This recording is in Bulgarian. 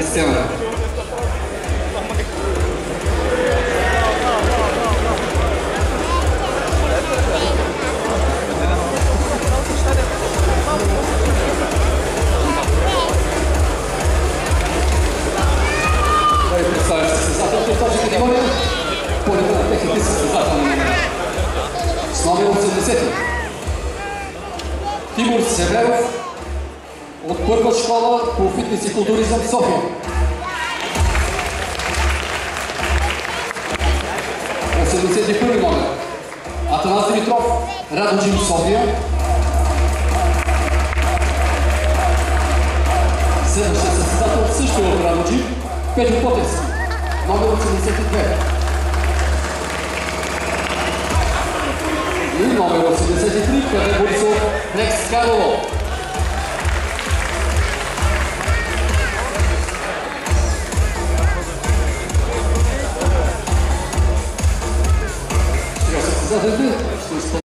на сцената. Представящи състезател в тази категория по реда на техните състезателни номера. С номер 80 Тимур Северов от първа школа по фитнес и културизъм в София. 81 номер Атанас Димитров, Радоджим, София. Следващия състезател също от Радоджим, Петро Потевски, номер 82. И номер 83, Петър Борисов, Рекс Карло. Сега състезателите ще